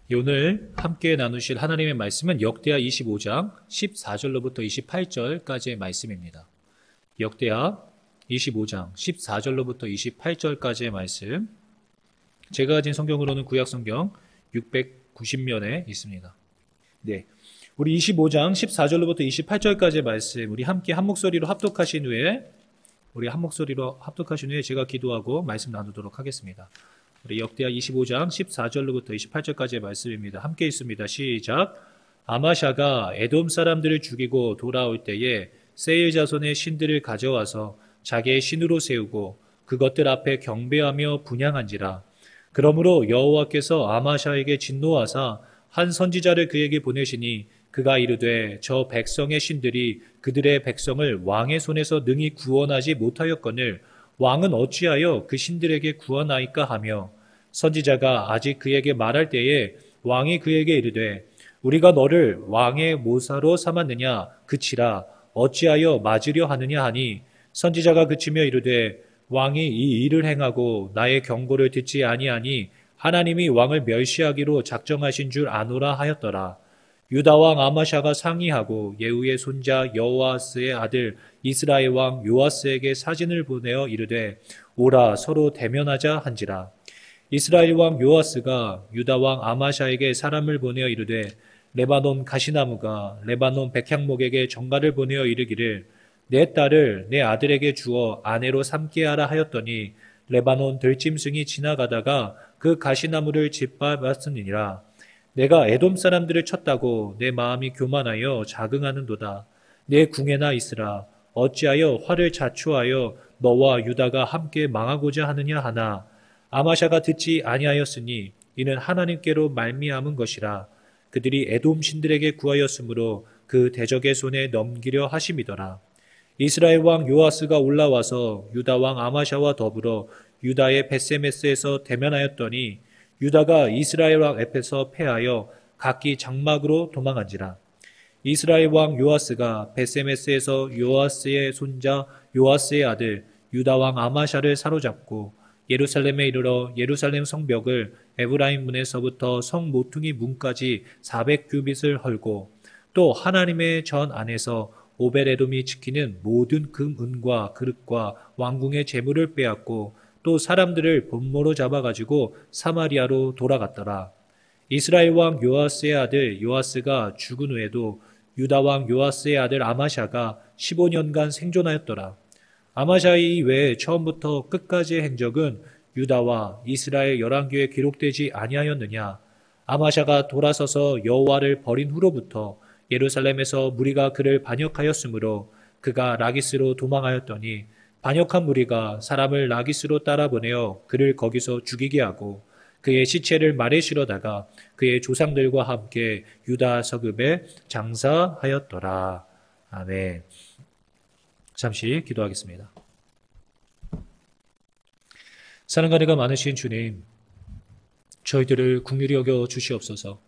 오늘 함께 나누실 하나님의 말씀은 역대하 25장 14절로부터 28절까지의 말씀입니다. 역대하 25장 14절로부터 28절까지의 말씀. 제가 가진 성경으로는 구약성경 690면에 있습니다. 네, 우리 25장 14절로부터 28절까지의 말씀 우리 함께 한 목소리로 합독하신 후에 제가 기도하고 말씀 나누도록 하겠습니다. 우리 역대하 25장 14절로부터 28절까지의 말씀입니다. 함께 있습니다. 시작. 아마샤가 에돔 사람들을 죽이고 돌아올 때에 세일 자손의 신들을 가져와서 자기의 신으로 세우고 그것들 앞에 경배하며 분향한지라. 그러므로 여호와께서 아마샤에게 진노하사 한 선지자를 그에게 보내시니 그가 이르되 저 백성의 신들이 그들의 백성을 왕의 손에서 능히 구원하지 못하였거늘 왕은 어찌하여 그 신들에게 구원하이까 하며, 선지자가 아직 그에게 말할 때에 왕이 그에게 이르되 우리가 너를 왕의 모사로 삼았느냐 그치라 어찌하여 맞으려 하느냐 하니, 선지자가 그치며 이르되 왕이 이 일을 행하고 나의 경고를 듣지 아니하니 하나님이 왕을 멸시하기로 작정하신 줄 아노라 하였더라. 유다 왕 아마샤가 상의하고 예후의 손자 여호아스의 아들 이스라엘 왕 요아스에게 사진을 보내어 이르되 오라 서로 대면하자 한지라. 이스라엘 왕 요아스가 유다 왕 아마샤에게 사람을 보내어 이르되 레바논 가시나무가 레바논 백향목에게 전가를 보내어 이르기를 내 딸을 내 아들에게 주어 아내로 삼게 하라 하였더니 레바논 들짐승이 지나가다가 그 가시나무를 짓밟았으니라. 내가 에돔 사람들을 쳤다고 내 마음이 교만하여 자긍하는도다. 내 궁에나 있으라. 어찌하여 화를 자초하여 너와 유다가 함께 망하고자 하느냐 하나, 아마샤가 듣지 아니하였으니 이는 하나님께로 말미암은 것이라. 그들이 에돔 신들에게 구하였으므로 그 대적의 손에 넘기려 하심이더라. 이스라엘 왕 요아스가 올라와서 유다 왕 아마샤와 더불어 유다의 벳세메스에서 대면하였더니 유다가 이스라엘 왕 앞에서 패하여 각기 장막으로 도망한지라. 이스라엘 왕 요아스가 벳세메스에서 요아스의 손자 요아스의 아들 유다 왕 아마샤를 사로잡고 예루살렘에 이르러 예루살렘 성벽을 에브라임 문에서부터 성 모퉁이 문까지 400규빗을 헐고, 또 하나님의 전 안에서 오벨에돔이 지키는 모든 금 은과 그릇과 왕궁의 재물을 빼앗고 또 사람들을 본모로 잡아가지고 사마리아로 돌아갔더라. 이스라엘 왕 요아스의 아들 요아스가 죽은 후에도 유다 왕 요아스의 아들 아마샤가 15년간 생존하였더라. 아마샤의 외에 처음부터 끝까지의 행적은 유다와 이스라엘 열왕기에 기록되지 아니하였느냐. 아마샤가 돌아서서 여호와를 버린 후로부터 예루살렘에서 무리가 그를 반역하였으므로 그가 라기스로 도망하였더니 반역한 무리가 사람을 라기스로 따라보내어 그를 거기서 죽이게 하고 그의 시체를 말에 실어다가 그의 조상들과 함께 유다 서급에 장사하였더라. 아멘. 잠시 기도하겠습니다. 사랑과 은혜가 많으신 주님, 저희들을 긍휼히 여겨 주시옵소서.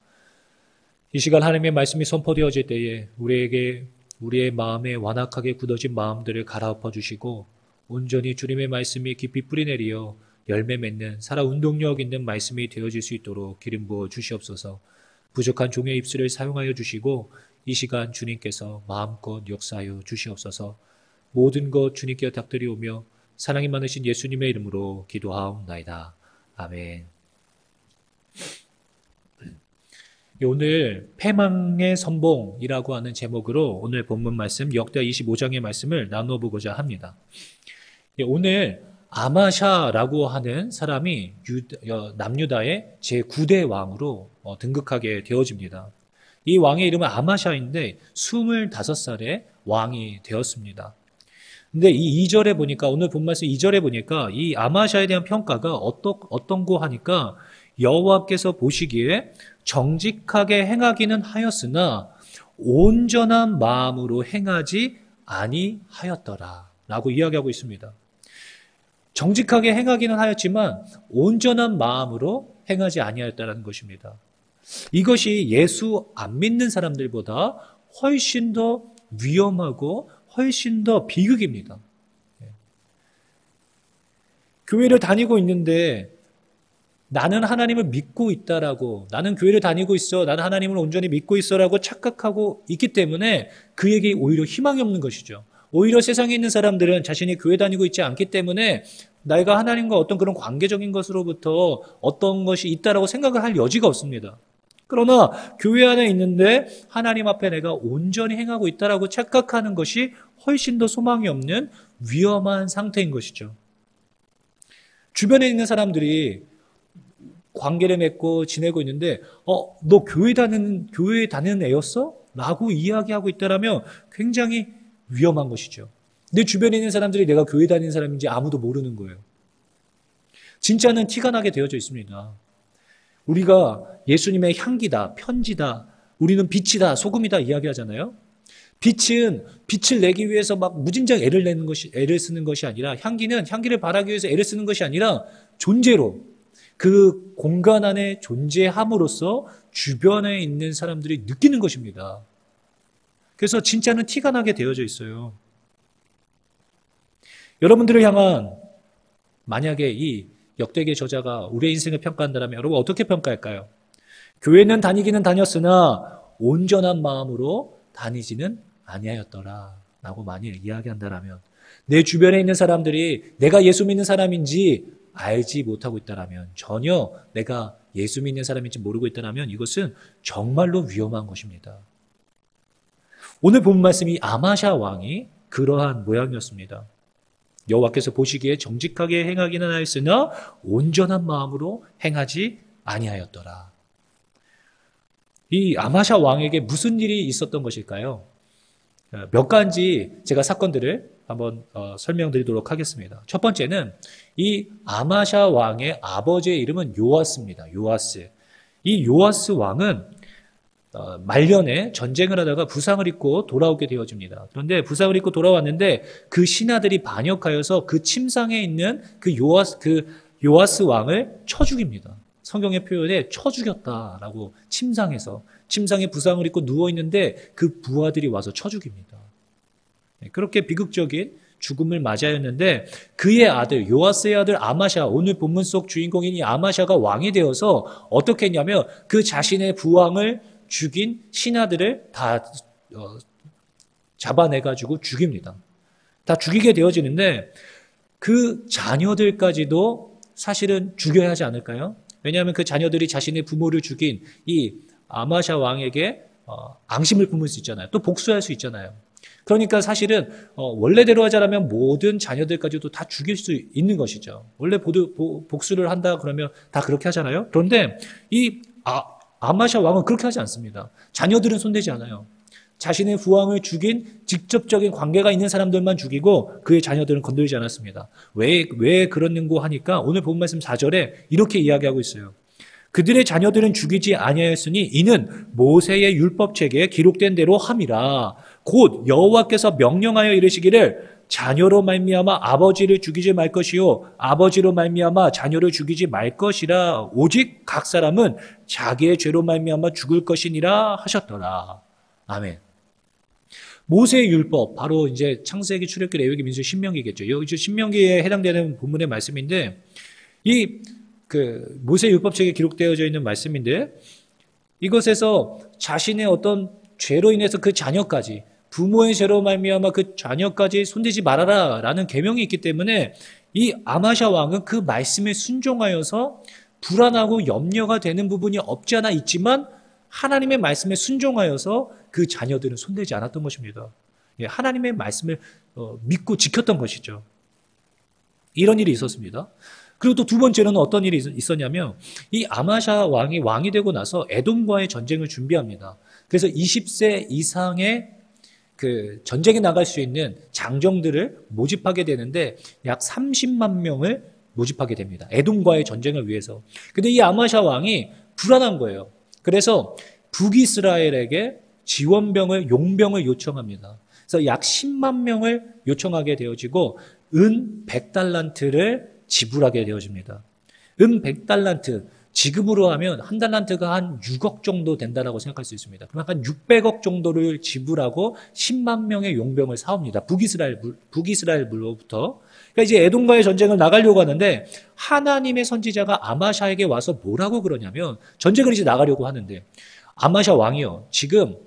이 시간 하나님의 말씀이 선포되어질 때에 우리에게 우리의 마음에 완악하게 굳어진 마음들을 갈아엎어 주시고 온전히 주님의 말씀이 깊이 뿌리내리어 열매 맺는 살아 운동력 있는 말씀이 되어질 수 있도록 기름 부어 주시옵소서. 부족한 종의 입술을 사용하여 주시고 이 시간 주님께서 마음껏 역사하여 주시옵소서. 모든 것 주님께 닥드리오며 사랑이 많으신 예수님의 이름으로 기도하옵나이다. 아멘. 오늘 패망의 선봉이라고 하는 제목으로 오늘 본문 말씀 역대하 25장의 말씀을 나눠보고자 합니다. 오늘 아마샤라고 하는 사람이 남유다의 제9대 왕으로 등극하게 되어집니다. 이 왕의 이름은 아마샤인데 25살에 왕이 되었습니다. 근데 이 2절에 보니까, 오늘 본 말씀 2절에 보니까 이 아마샤에 대한 평가가 어떤고 하니까 여호와께서 보시기에 정직하게 행하기는 하였으나 온전한 마음으로 행하지 아니하였더라 라고 이야기하고 있습니다. 정직하게 행하기는 하였지만 온전한 마음으로 행하지 아니하였다는 것입니다. 이것이 예수 안 믿는 사람들보다 훨씬 더 위험하고 훨씬 더 비극입니다. 교회를 다니고 있는데 나는 하나님을 믿고 있다라고, 나는 교회를 다니고 있어, 나는 하나님을 온전히 믿고 있어라고 착각하고 있기 때문에 그에게 오히려 희망이 없는 것이죠. 오히려 세상에 있는 사람들은 자신이 교회 다니고 있지 않기 때문에 내가 하나님과 어떤 그런 관계적인 것으로부터 어떤 것이 있다라고 생각을 할 여지가 없습니다. 그러나 교회 안에 있는데 하나님 앞에 내가 온전히 행하고 있다라고 착각하는 것이 훨씬 더 소망이 없는 위험한 상태인 것이죠. 주변에 있는 사람들이 관계를 맺고 지내고 있는데 너 교회 다니는 애였어? 라고 이야기하고 있다라면 굉장히 위험한 것이죠. 내 주변에 있는 사람들이 내가 교회 다니는 사람인지 아무도 모르는 거예요. 진짜는 티가 나게 되어져 있습니다. 우리가 예수님의 향기다, 편지다, 우리는 빛이다, 소금이다 이야기하잖아요. 빛은 빛을 내기 위해서 막 무진장 애를 쓰는 것이 아니라, 향기를 발하기 위해서 애를 쓰는 것이 아니라 존재로, 그 공간 안에 존재함으로써 주변에 있는 사람들이 느끼는 것입니다. 그래서 진짜는 티가 나게 되어져 있어요. 여러분들을 향한, 만약에 이 역대기의 저자가 우리의 인생을 평가한다면 여러분 어떻게 평가할까요? 교회는 다니기는 다녔으나 온전한 마음으로 다니지는 아니하였더라 라고 만일 이야기한다면, 내 주변에 있는 사람들이 내가 예수 믿는 사람인지 알지 못하고 있다면, 전혀 내가 예수 믿는 사람인지 모르고 있다면 이것은 정말로 위험한 것입니다. 오늘 본 말씀이 아마샤 왕이 그러한 모양이었습니다. 여호와께서 보시기에 정직하게 행하기는 하였으나 온전한 마음으로 행하지 아니하였더라. 이 아마샤 왕에게 무슨 일이 있었던 것일까요? 몇 가지 제가 사건들을 한번 설명드리도록 하겠습니다. 첫 번째는 이 아마샤 왕의 아버지의 이름은 요아스입니다. 요아스. 이 요아스 왕은 말년에 전쟁을 하다가 부상을 입고 돌아오게 되어집니다. 그런데 부상을 입고 돌아왔는데 그 신하들이 반역하여서 그 침상에 있는 그 요아스 왕을 쳐 죽입니다. 성경의 표현에 쳐 죽였다라고, 침상에 부상을 입고 누워있는데 그 부하들이 와서 쳐 죽입니다. 그렇게 비극적인 죽음을 맞이하였는데 그의 아들, 요아스의 아들 아마샤, 오늘 본문 속 주인공인 이 아마샤가 왕이 되어서 어떻게 했냐면 그 자신의 부왕을 죽인 신하들을 다 잡아내가지고 죽입니다. 다 죽이게 되어지는데 그 자녀들까지도 사실은 죽여야 하지 않을까요? 왜냐하면 그 자녀들이 자신의 부모를 죽인 이 아마샤 왕에게 앙심을 품을 수 있잖아요. 또 복수할 수 있잖아요. 그러니까 사실은 원래대로 하자면 모든 자녀들까지도 다 죽일 수 있는 것이죠. 원래 복수를 한다 그러면 다 그렇게 하잖아요. 그런데 이 아마샤 왕은 그렇게 하지 않습니다. 자녀들은 손대지 않아요. 자신의 부왕을 죽인 직접적인 관계가 있는 사람들만 죽이고 그의 자녀들은 건드리지 않았습니다. 왜 그러는고 하니까 오늘 본 말씀 4절에 이렇게 이야기하고 있어요. 그들의 자녀들은 죽이지 아니하였으니 이는 모세의 율법책에 기록된 대로 함이라. 곧 여호와께서 명령하여 이르시기를 자녀로 말미암아 아버지를 죽이지 말 것이요 아버지로 말미암아 자녀를 죽이지 말 것이라. 오직 각 사람은 자기의 죄로 말미암아 죽을 것이니라 하셨더라. 아멘. 모세의 율법, 바로 이제 창세기, 출애굽기, 레위기, 민수기, 신명기겠죠. 여기 신명기에 해당되는 본문의 말씀인데, 모세의 율법책에 기록되어져 있는 말씀인데, 이것에서 자신의 어떤 죄로 인해서 그 자녀까지, 부모의 죄로 말미암아 그 자녀까지 손대지 말아라라는 계명이 있기 때문에 이 아마샤 왕은 그 말씀에 순종하여서 불안하고 염려가 되는 부분이 없지 않아 있지만 하나님의 말씀에 순종하여서 그 자녀들은 손대지 않았던 것입니다. 하나님의 말씀을 믿고 지켰던 것이죠. 이런 일이 있었습니다. 그리고 또 두 번째로는 어떤 일이 있었냐면 이 아마샤 왕이 되고 나서 에돔과의 전쟁을 준비합니다. 그래서 20세 이상의 그 전쟁에 나갈 수 있는 장정들을 모집하게 되는데 약 30만 명을 모집하게 됩니다. 에돔과의 전쟁을 위해서. 근데 이 아마샤 왕이 불안한 거예요. 그래서 북이스라엘에게 용병을 요청합니다. 그래서 약 10만 명을 요청하게 되어지고 은 100달란트를 지불하게 되어집니다. 은 100달란트, 지금으로 하면 한 달란트가 한 6억 정도 된다라고 생각할 수 있습니다. 그럼 한 600억 정도를 지불하고 10만 명의 용병을 사옵니다. 북이스라엘로부터. 그러니까 이제 에돔과의 전쟁을 나가려고 하는데 하나님의 선지자가 아마샤에게 와서 뭐라고 그러냐면 전쟁을 이제 나가려고 하는데 아마샤 왕이요. 지금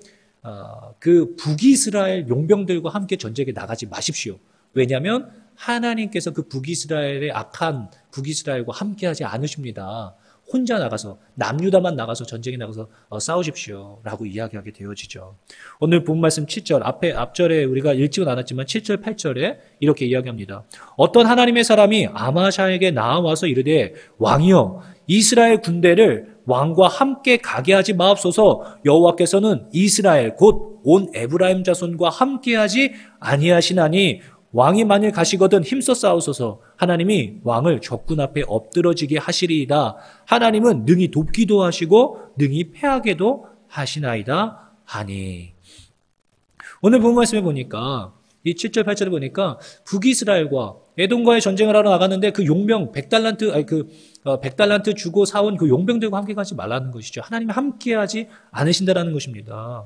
그 북이스라엘 용병들과 함께 전쟁에 나가지 마십시오. 왜냐하면 하나님께서 그 북이스라엘의 악한 북이스라엘과 함께하지 않으십니다. 혼자 나가서 남유다만 나가서 전쟁에 나가서 싸우십시오 라고 이야기하게 되어지죠. 오늘 본 말씀 7절 앞절에 우리가 읽지는 않았지만 7절 8절에 이렇게 이야기합니다. 어떤 하나님의 사람이 아마샤에게 나와서 이르되 왕이여 이스라엘 군대를 왕과 함께 가게 하지 마옵소서. 여호와께서는 이스라엘 곧 온 에브라임 자손과 함께하지 아니하시나니 왕이 만일 가시거든 힘써 싸우소서. 하나님이 왕을 적군 앞에 엎드러지게 하시리이다. 하나님은 능히 돕기도 하시고 능히 패하게도 하시나이다 하니. 오늘 본 말씀에 보니까 이 7절 8절에 보니까 북이스라엘과 에돔과의 전쟁을 하러 나갔는데 그 용병 100달란트 주고 사온 그 용병들과 함께 가지 말라는 것이죠. 하나님이 함께하지 않으신다라는 것입니다.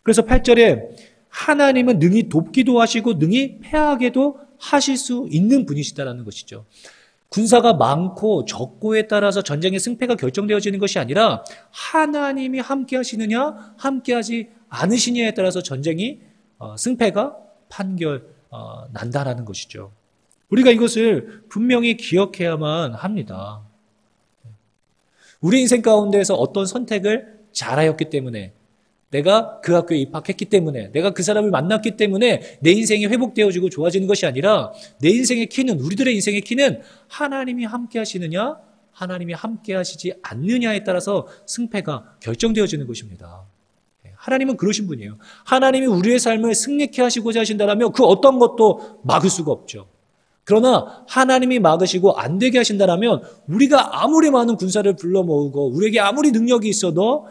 그래서 8절에 하나님은 능히 돕기도 하시고 능히 패하게도 하실 수 있는 분이시다라는 것이죠. 군사가 많고 적고에 따라서 전쟁의 승패가 결정되어지는 것이 아니라 하나님이 함께 하시느냐 함께하지 않으시냐에 따라서 전쟁이 승패가 난다라는 것이죠. 우리가 이것을 분명히 기억해야만 합니다. 우리 인생 가운데에서 어떤 선택을 잘하였기 때문에 내가 그 학교에 입학했기 때문에 내가 그 사람을 만났기 때문에 내 인생이 회복되어지고 좋아지는 것이 아니라 내 인생의 키는 우리들의 인생의 키는 하나님이 함께 하시느냐 하나님이 함께 하시지 않느냐에 따라서 승패가 결정되어지는 것입니다. 하나님은 그러신 분이에요. 하나님이 우리의 삶을 승리케 하시고자 하신다면 그 어떤 것도 막을 수가 없죠. 그러나 하나님이 막으시고 안 되게 하신다면 우리가 아무리 많은 군사를 불러 모으고 우리에게 아무리 능력이 있어도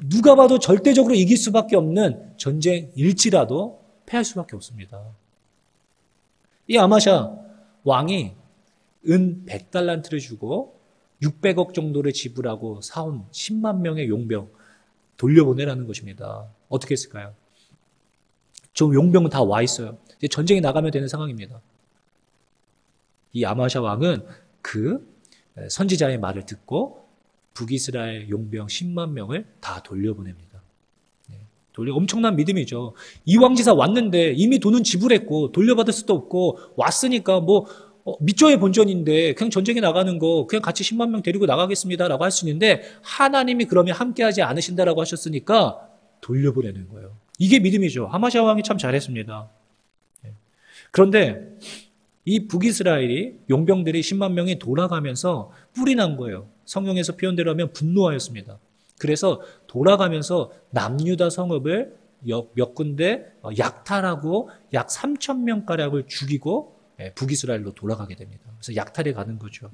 누가 봐도 절대적으로 이길 수밖에 없는 전쟁일지라도 패할 수밖에 없습니다. 이 아마샤 왕이 은 100달란트를 주고 600억 정도를 지불하고 사온 10만 명의 용병 돌려보내라는 것입니다. 어떻게 했을까요? 저 용병은 다 와 있어요. 이제 전쟁에 나가면 되는 상황입니다. 이 아마샤 왕은 그 선지자의 말을 듣고 북이스라엘 용병 10만 명을 다 돌려보냅니다. 엄청난 믿음이죠. 이왕지사 왔는데 이미 돈은 지불했고 돌려받을 수도 없고 왔으니까 밑조의 본전인데 그냥 전쟁에 나가는 거 그냥 같이 10만 명 데리고 나가겠습니다라고 할 수 있는데 하나님이 그러면 함께하지 않으신다라고 하셨으니까 돌려보내는 거예요. 이게 믿음이죠. 아마샤 왕이 참 잘했습니다. 그런데 이 북이스라엘이 용병들이 10만 명이 돌아가면서 뿔이 난 거예요. 성경에서 표현대로 하면 분노하였습니다. 그래서 돌아가면서 남유다 성읍을 몇 군데 약탈하고 약 3,000명가량을 죽이고 북이스라엘로 돌아가게 됩니다. 그래서 약탈에 가는 거죠.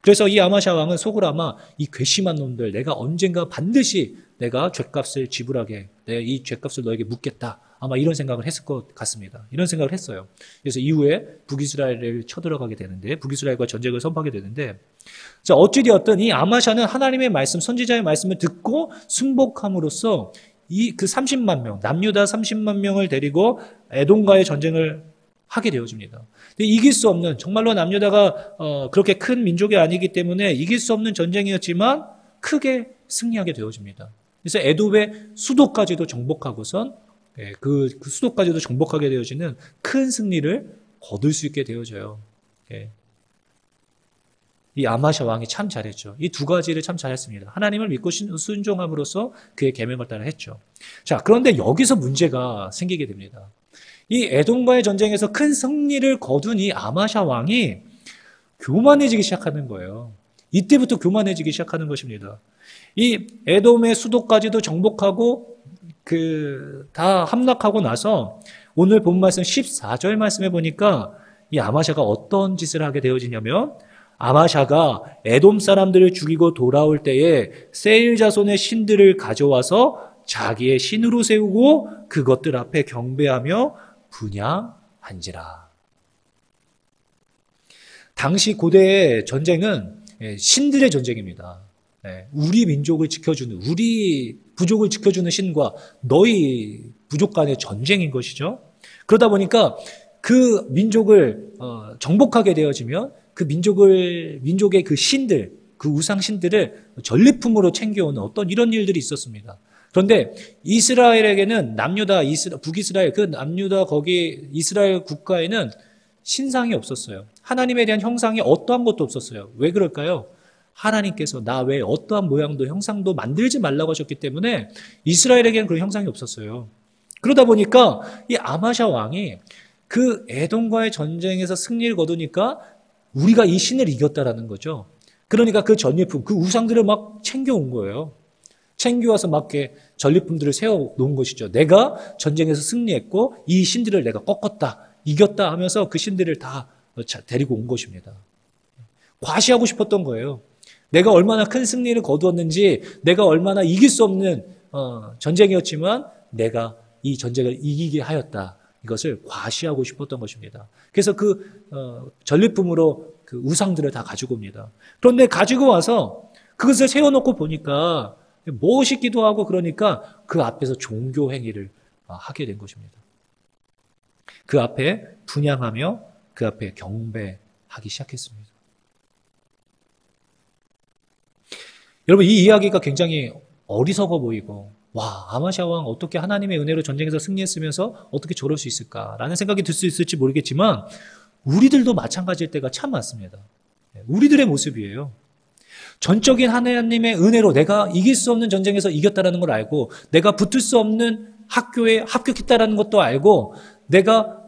그래서 이 아마샤 왕은 속으로 아마 이 괘씸한 놈들 내가 언젠가 반드시 내가 죗값을 지불하게 내가 이 죗값을 너에게 묻겠다. 아마 이런 생각을 했을 것 같습니다. 이런 생각을 했어요. 그래서 이후에 북이스라엘을 쳐들어가게 되는데 북이스라엘과 전쟁을 선포하게 되는데 자 어찌되었든 이 아마샤는 하나님의 말씀 선지자의 말씀을 듣고 순복함으로써 그 30만 명 남유다 30만 명을 데리고 에돔과의 전쟁을 하게 되어집니다. 근데 이길 수 없는 정말로 남유다가 그렇게 큰 민족이 아니기 때문에 이길 수 없는 전쟁이었지만 크게 승리하게 되어집니다. 그래서 에돔의 수도까지도 정복하고선 그 수도까지도 정복하게 되어지는 큰 승리를 거둘 수 있게 되어져요. 이 아마샤 왕이 참 잘했죠. 이 두 가지를 참 잘했습니다. 하나님을 믿고 순종함으로써 그의 계명을 따라 했죠. 자, 그런데 여기서 문제가 생기게 됩니다. 이 에돔과의 전쟁에서 큰 승리를 거둔 이 아마샤 왕이 교만해지기 시작하는 거예요. 이때부터 교만해지기 시작하는 것입니다. 이 에돔의 수도까지도 정복하고 다 함락하고 나서 오늘 본 말씀 14절 말씀에 보니까 이 아마샤가 어떤 짓을 하게 되어지냐면 아마샤가 에돔 사람들을 죽이고 돌아올 때에 세일 자손의 신들을 가져와서 자기의 신으로 세우고 그것들 앞에 경배하며 분향한지라. 당시 고대의 전쟁은 신들의 전쟁입니다. 우리 민족을 지켜주는, 우리 부족을 지켜주는 신과 너희 부족 간의 전쟁인 것이죠. 그러다 보니까 그 민족을 정복하게 되어지면 그 민족의 그 신들, 그 우상 신들을 전리품으로 챙겨오는 어떤 이런 일들이 있었습니다. 그런데 이스라엘에게는 북이스라엘, 그 남유다 거기 이스라엘 국가에는 신상이 없었어요. 하나님에 대한 형상이 어떠한 것도 없었어요. 왜 그럴까요? 하나님께서 나 외에 어떠한 모양도 형상도 만들지 말라고 하셨기 때문에 이스라엘에게는 그런 형상이 없었어요. 그러다 보니까 이 아마샤 왕이 그 에돔과의 전쟁에서 승리를 거두니까 우리가 이 신을 이겼다라는 거죠. 그러니까 그 전리품, 그 우상들을 막 챙겨온 거예요. 챙겨와서 막 이렇게 전리품들을 세워놓은 것이죠. 내가 전쟁에서 승리했고 이 신들을 내가 꺾었다, 이겼다 하면서 그 신들을 다 데리고 온 것입니다. 과시하고 싶었던 거예요. 내가 얼마나 큰 승리를 거두었는지, 내가 얼마나 이길 수 없는 전쟁이었지만 내가 이 전쟁을 이기게 하였다. 이것을 과시하고 싶었던 것입니다. 그래서 그 전리품으로 그 우상들을 다 가지고 옵니다. 그런데 가지고 와서 그것을 세워놓고 보니까 멋있기도 하고 그러니까 그 앞에서 종교 행위를 하게 된 것입니다. 그 앞에 분향하며 그 앞에 경배하기 시작했습니다. 여러분, 이 이야기가 굉장히 어리석어 보이고, 와, 아마샤 왕 어떻게 하나님의 은혜로 전쟁에서 승리했으면서 어떻게 저럴 수 있을까라는 생각이 들 수 있을지 모르겠지만 우리들도 마찬가지일 때가 참 많습니다. 우리들의 모습이에요. 전적인 하나님의 은혜로 내가 이길 수 없는 전쟁에서 이겼다라는 걸 알고, 내가 붙을 수 없는 학교에 합격했다라는 것도 알고, 내가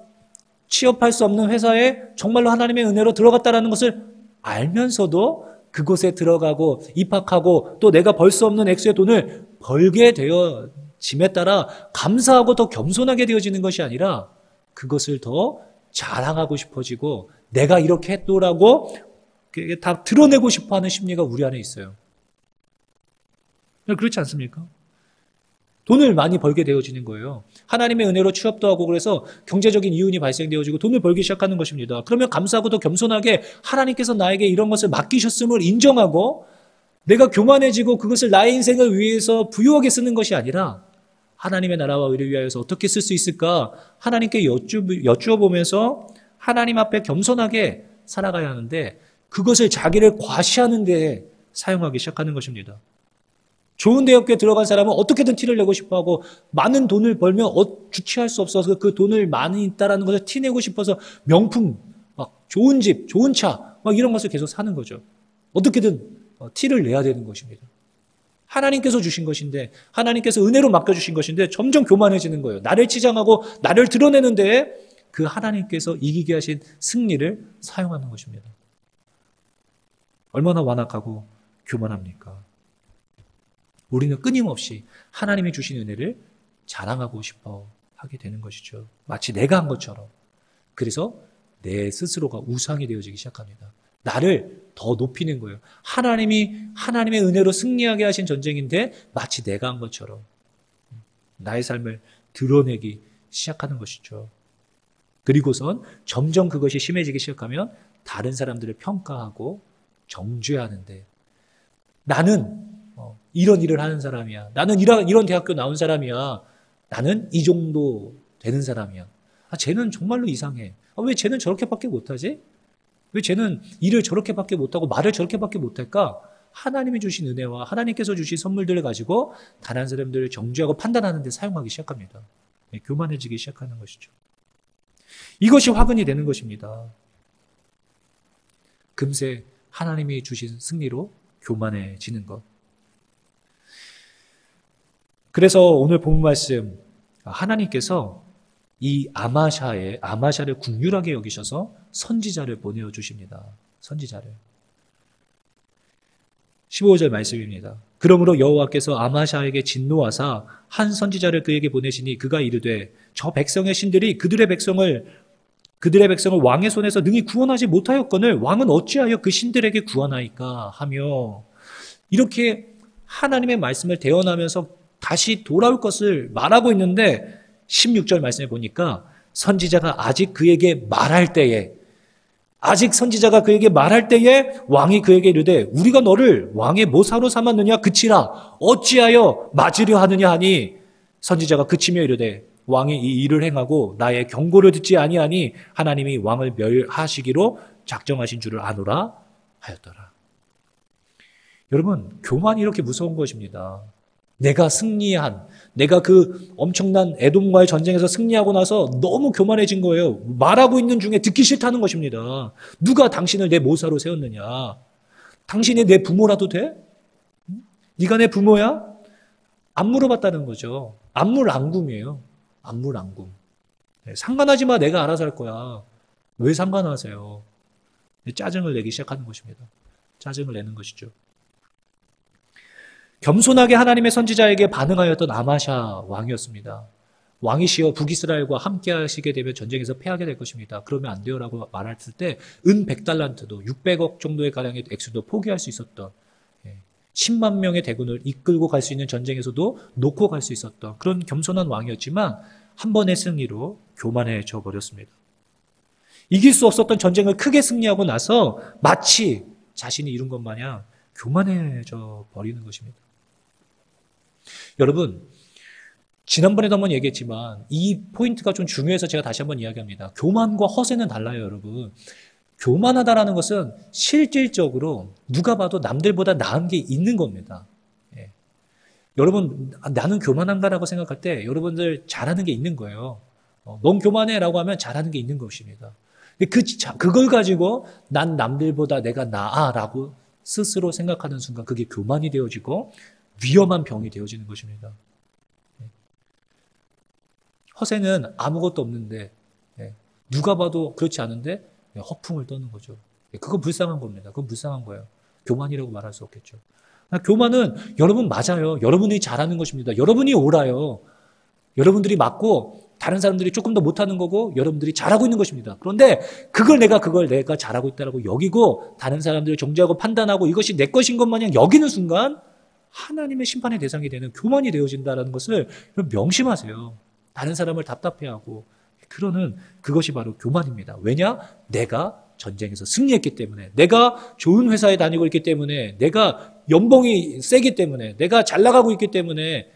취업할 수 없는 회사에 정말로 하나님의 은혜로 들어갔다라는 것을 알면서도 그곳에 들어가고 입학하고 또 내가 벌 수 없는 액수의 돈을 벌게 되어짐에 따라 감사하고 더 겸손하게 되어지는 것이 아니라 그것을 더 자랑하고 싶어지고 내가 이렇게 했더라고 다 드러내고 싶어하는 심리가 우리 안에 있어요. 그렇지 않습니까? 돈을 많이 벌게 되어지는 거예요. 하나님의 은혜로 취업도 하고 그래서 경제적인 이윤이 발생되어지고 돈을 벌기 시작하는 것입니다. 그러면 감사하고 더 겸손하게 하나님께서 나에게 이런 것을 맡기셨음을 인정하고 내가 교만해지고 그것을 나의 인생을 위해서 부유하게 쓰는 것이 아니라 하나님의 나라와 의를 위하여서 어떻게 쓸 수 있을까 하나님께 여쭈어 보면서 하나님 앞에 겸손하게 살아가야 하는데 그것을 자기를 과시하는 데 사용하기 시작하는 것입니다. 좋은 대학교에 들어간 사람은 어떻게든 티를 내고 싶어하고 많은 돈을 벌면 주체할 수 없어서 그 돈을 많이 있다라는 것을 티내고 싶어서 명품, 막 좋은 집, 좋은 차, 막 이런 것을 계속 사는 거죠. 어떻게든 티를 내야 되는 것입니다. 하나님께서 주신 것인데 하나님께서 은혜로 맡겨주신 것인데 점점 교만해지는 거예요. 나를 치장하고 나를 드러내는 데에 그 하나님께서 이기게 하신 승리를 사용하는 것입니다. 얼마나 완악하고 교만합니까? 우리는 끊임없이 하나님이 주신 은혜를 자랑하고 싶어 하게 되는 것이죠. 마치 내가 한 것처럼. 그래서 내 스스로가 우상이 되어지기 시작합니다. 나를 더 높이는 거예요. 하나님의 은혜로 승리하게 하신 전쟁인데 마치 내가 한 것처럼 나의 삶을 드러내기 시작하는 것이죠. 그리고선 점점 그것이 심해지기 시작하면 다른 사람들을 평가하고 정죄하는데 나는 이런 일을 하는 사람이야. 나는 이런 대학교 나온 사람이야. 나는 이 정도 되는 사람이야. 쟤는 정말로 이상해. 왜 쟤는 저렇게밖에 못하지? 왜 쟤는 일을 저렇게밖에 못하고 말을 저렇게밖에 못할까? 하나님이 주신 은혜와 하나님께서 주신 선물들을 가지고 다른 사람들을 정죄하고 판단하는 데 사용하기 시작합니다. 교만해지기 시작하는 것이죠. 이것이 화근이 되는 것입니다. 금세 하나님이 주신 승리로 교만해지는 것. 그래서 오늘 본 말씀 하나님께서 이 아마샤를 긍휼하게 여기셔서 선지자를 보내어 주십니다. 선지자를. 15절 말씀입니다. 그러므로 여호와께서 아마샤에게 진노하사 한 선지자를 그에게 보내시니 그가 이르되 저 백성의 신들이 그들의 백성을 왕의 손에서 능히 구원하지 못하였거늘 왕은 어찌하여 그 신들에게 구원하이까 하며 이렇게 하나님의 말씀을 대언하면서 다시 돌아올 것을 말하고 있는데 16절 말씀에 보니까 선지자가 아직 그에게 말할 때에 아직 선지자가 그에게 말할 때에 왕이 그에게 이르되 우리가 너를 왕의 모사로 삼았느냐 그치라 어찌하여 맞으려 하느냐 하니 선지자가 그치며 이르되 왕이 이 일을 행하고 나의 경고를 듣지 아니하니 하나님이 왕을 멸하시기로 작정하신 줄을 아노라 하였더라. 여러분, 교만이 이렇게 무서운 것입니다. 내가 승리한, 내가 그 엄청난 에돔과의 전쟁에서 승리하고 나서 너무 교만해진 거예요. 말하고 있는 중에 듣기 싫다는 것입니다. 누가 당신을 내 모사로 세웠느냐? 당신이 내 부모라도 돼? 네가 내 부모야? 안 물어봤다는 거죠. 안물안kum이에요. 안물안kum. 네, 상관하지 마. 내가 알아서 할 거야. 왜 상관하세요? 짜증을 내기 시작하는 것입니다. 짜증을 내는 것이죠. 겸손하게 하나님의 선지자에게 반응하였던 아마샤 왕이었습니다. 왕이시여 북이스라엘과 함께 하시게 되면 전쟁에서 패하게 될 것입니다. 그러면 안 돼요라고 말했을 때 은 100달란트도 600억 정도의 가량의 액수도 포기할 수 있었던 10만 명의 대군을 이끌고 갈 수 있는 전쟁에서도 놓고 갈 수 있었던 그런 겸손한 왕이었지만 한 번의 승리로 교만해져 버렸습니다. 이길 수 없었던 전쟁을 크게 승리하고 나서 마치 자신이 이룬 것 마냥 교만해져 버리는 것입니다. 여러분, 지난번에도 한번 얘기했지만 이 포인트가 좀 중요해서 제가 다시 한번 이야기합니다. 교만과 허세는 달라요, 여러분. 교만하다라는 것은 실질적으로 누가 봐도 남들보다 나은 게 있는 겁니다. 예. 여러분, 나는 교만한가라고 생각할 때 여러분들 잘하는 게 있는 거예요. 넌 교만해라고 하면 잘하는 게 있는 것입니다. 그걸 가지고 난 남들보다 내가 나아라고 스스로 생각하는 순간 그게 교만이 되어지고 위험한 병이 되어지는 것입니다. 허세는 아무것도 없는데 누가 봐도 그렇지 않은데 허풍을 떠는 거죠. 그건 불쌍한 겁니다. 그건 불쌍한 거예요. 교만이라고 말할 수 없겠죠. 교만은 여러분 맞아요. 여러분이 잘하는 것입니다. 여러분이 옳아요. 여러분들이 맞고 다른 사람들이 조금 더 못하는 거고 여러분들이 잘하고 있는 것입니다. 그런데 그걸 내가 잘하고 있다고 여기고 다른 사람들을 정죄하고 판단하고 이것이 내 것인 것 마냥 여기는 순간 하나님의 심판의 대상이 되는 교만이 되어진다는 것을 명심하세요. 다른 사람을 답답해하고 그러는 그것이 바로 교만입니다. 왜냐? 내가 전쟁에서 승리했기 때문에, 내가 좋은 회사에 다니고 있기 때문에, 내가 연봉이 세기 때문에, 내가 잘 나가고 있기 때문에,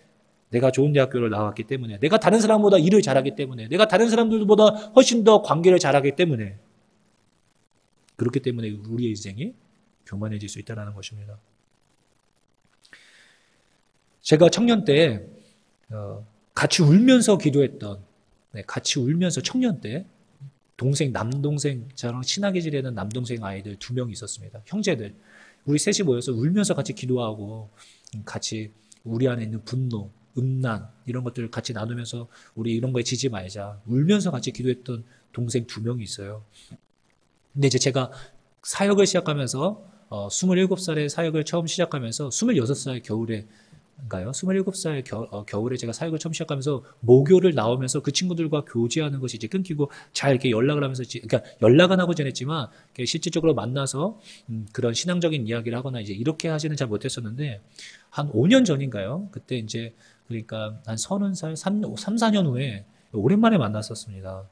내가 좋은 대학교를 나왔기 때문에, 내가 다른 사람보다 일을 잘하기 때문에, 내가 다른 사람들보다 훨씬 더 관계를 잘하기 때문에 그렇기 때문에 우리의 인생이 교만해질 수 있다는 것입니다. 제가 청년 때 같이 울면서 기도했던, 같이 울면서 청년 때 남동생, 저랑 친하게 지내는 남동생 아이들 2명 있었습니다. 형제들. 우리 셋이 모여서 울면서 같이 기도하고 같이 우리 안에 있는 분노, 음란 이런 것들을 같이 나누면서 우리 이런 거에 지지 말자. 울면서 같이 기도했던 동생 2명이 있어요. 근데 이제 제가 사역을 시작하면서 27살에 사역을 처음 시작하면서 26살 겨울에인가요? 27살 겨울에 제가 사역을 처음 시작하면서 모교를 나오면서 그 친구들과 교제하는 것이 이제 끊기고 잘 이렇게 연락을 하면서 그러니까 연락은 하고 지냈지만 실질적으로 만나서 그런 신앙적인 이야기를 하거나 이제 이렇게 하지는 잘 못했었는데 한 5년 전인가요? 그때 이제 그러니까 한 30살, 3, 4년 후에 오랜만에 만났었습니다.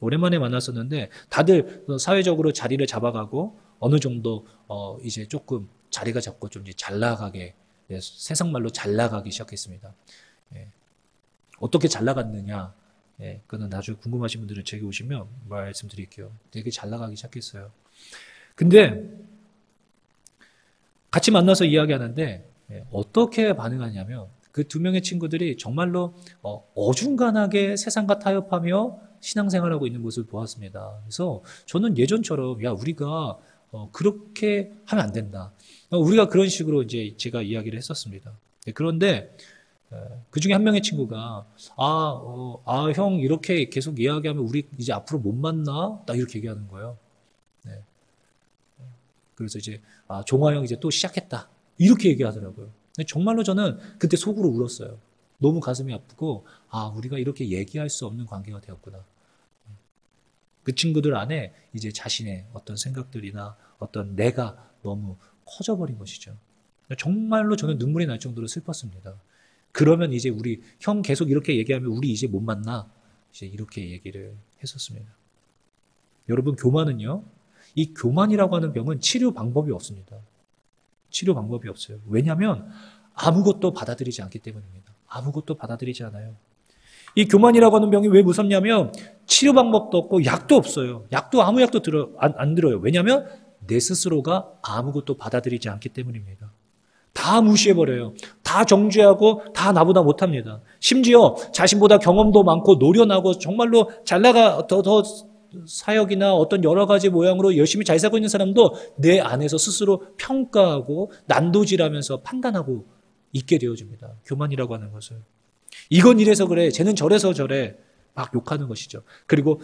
오랜만에 만났었는데 다들 사회적으로 자리를 잡아가고 어느 정도 이제 조금 자리가 잡고 좀 이제 잘 나가게 세상 말로 잘 나가기 시작했습니다. 어떻게 잘 나갔느냐? 그거는 나중에 궁금하신 분들은 제게 오시면 말씀드릴게요. 되게 잘 나가기 시작했어요. 근데 같이 만나서 이야기하는데 어떻게 반응하냐면 그 2명의 친구들이 정말로 어중간하게 세상과 타협하며 신앙생활하고 있는 모습을 보았습니다. 그래서 저는 예전처럼 우리가 그렇게 하면 안 된다. 우리가 그런 식으로 이제 제가 이야기를 했었습니다. 그런데 그 중에 한 명의 친구가 형 이렇게 계속 이야기하면 우리 이제 앞으로 못 만나? 나 이렇게 얘기하는 거예요. 그래서 이제 종화 형 이제 또 시작했다. 이렇게 얘기하더라고요. 근데 정말로 저는 그때 속으로 울었어요. 너무 가슴이 아프고 우리가 이렇게 얘기할 수 없는 관계가 되었구나. 그 친구들 안에 이제 자신의 어떤 생각들이나 어떤 내가 너무 커져버린 것이죠. 정말로 저는 눈물이 날 정도로 슬펐습니다. 그러면 이제 우리 형 계속 이렇게 얘기하면 우리 이제 못 만나. 이제 이렇게 얘기를 했었습니다. 여러분 교만은요. 이 교만이라고 하는 병은 치료 방법이 없습니다. 치료 방법이 없어요. 왜냐하면 아무것도 받아들이지 않기 때문입니다. 아무것도 받아들이지 않아요. 이 교만이라고 하는 병이 왜 무섭냐면 치료 방법도 없고 약도 없어요. 약도 아무 약도 안 들어요. 왜냐하면 내 스스로가 아무것도 받아들이지 않기 때문입니다. 다 무시해버려요. 다 정죄하고 다 나보다 못합니다. 심지어 자신보다 경험도 많고 노련하고 정말로 잘나가 더 사역이나 어떤 여러 가지 모양으로 열심히 잘 살고 있는 사람도 내 안에서 스스로 평가하고 난도질하면서 판단하고 있게 되어집니다. 교만이라고 하는 것을. 이건 이래서 그래, 쟤는 저래서 저래 막 욕하는 것이죠. 그리고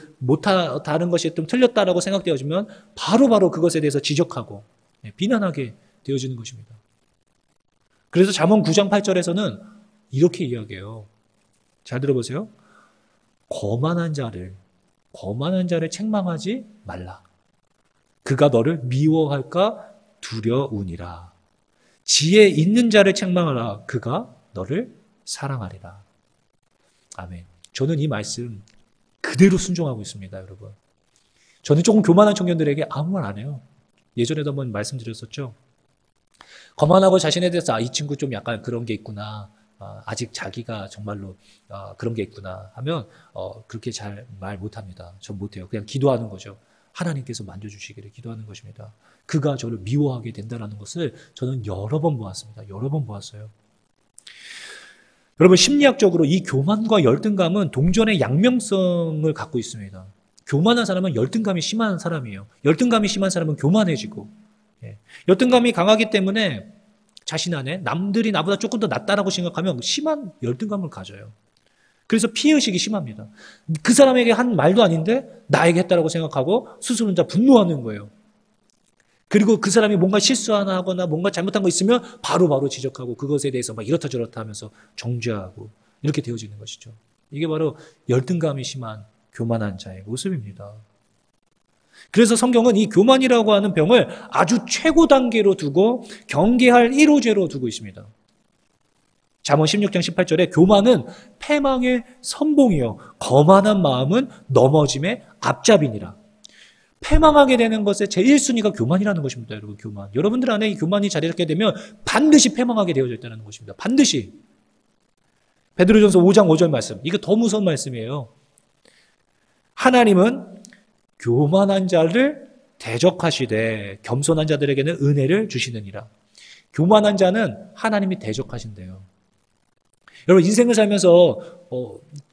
다른 것이 좀 틀렸다라고 생각되어지면 바로바로 그것에 대해서 지적하고 비난하게 되어지는 것입니다. 그래서 잠언 9장 8절에서는 이렇게 이야기해요. 잘 들어보세요. 거만한 자를 책망하지 말라. 그가 너를 미워할까 두려우니라. 지혜 있는 자를 책망하라. 그가 너를 사랑하리라. 아멘. 저는 이 말씀 그대로 순종하고 있습니다, 여러분. 저는 조금 교만한 청년들에게 아무 말 안 해요. 예전에도 한번 말씀드렸었죠. 거만하고 자신에 대해서 이 친구 좀 약간 그런 게 있구나. 아직 자기가 정말로 그런 게 있구나 하면 그렇게 잘 말 못합니다. 전 못해요. 그냥 기도하는 거죠. 하나님께서 만져주시기를 기도하는 것입니다. 그가 저를 미워하게 된다는 것을 저는 여러 번 보았습니다. 여러 번 보았어요. 여러분, 심리학적으로 이 교만과 열등감은 동전의 양면성을 갖고 있습니다. 교만한 사람은 열등감이 심한 사람이에요. 열등감이 심한 사람은 교만해지고, 열등감이 강하기 때문에 자신 안에 남들이 나보다 조금 더 낫다라고 생각하면 심한 열등감을 가져요. 그래서 피해의식이 심합니다. 그 사람에게 한 말도 아닌데 나에게 했다라고 생각하고 스스로 혼자 분노하는 거예요. 그리고 그 사람이 뭔가 실수 하나 하거나 뭔가 잘못한 거 있으면 바로바로 지적하고 그것에 대해서 막 이렇다 저렇다 하면서 정죄하고 이렇게 되어지는 것이죠. 이게 바로 열등감이 심한 교만한 자의 모습입니다. 그래서 성경은 이 교만이라고 하는 병을 아주 최고 단계로 두고 경계할 1호제로 두고 있습니다. 잠언 16장 18절에 교만은 패망의 선봉이요 거만한 마음은 넘어짐의 앞잡이니라. 패망하게 되는 것의 제1순위가 교만이라는 것입니다. 여러분, 교만. 여러분들 안에 이 교만이 자리 잡게 되면 반드시 패망하게 되어져 있다는 것입니다. 반드시. 베드로전서 5장 5절 말씀. 이거 더 무서운 말씀이에요. 하나님은 교만한 자를 대적하시되 겸손한 자들에게는 은혜를 주시느니라. 교만한 자는 하나님이 대적하신대요. 여러분, 인생을 살면서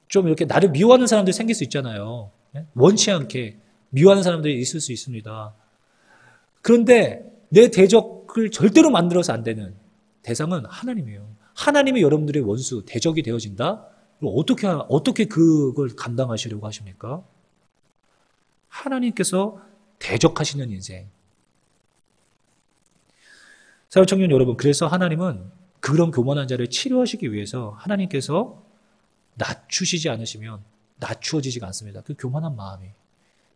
좀 이렇게 나를 미워하는 사람들이 생길 수 있잖아요. 원치 않게 미워하는 사람들이 있을 수 있습니다. 그런데 내 대적을 절대로 만들어서 안 되는 대상은 하나님이에요. 하나님이 여러분들의 원수, 대적이 되어진다? 어떻게 그걸 감당하시려고 하십니까? 하나님께서 대적하시는 인생. 사랑하는 청년 여러분, 그래서 하나님은 그런 교만한 자를 치료하시기 위해서 하나님께서 낮추시지 않으시면 낮추어지지가 않습니다. 그 교만한 마음이.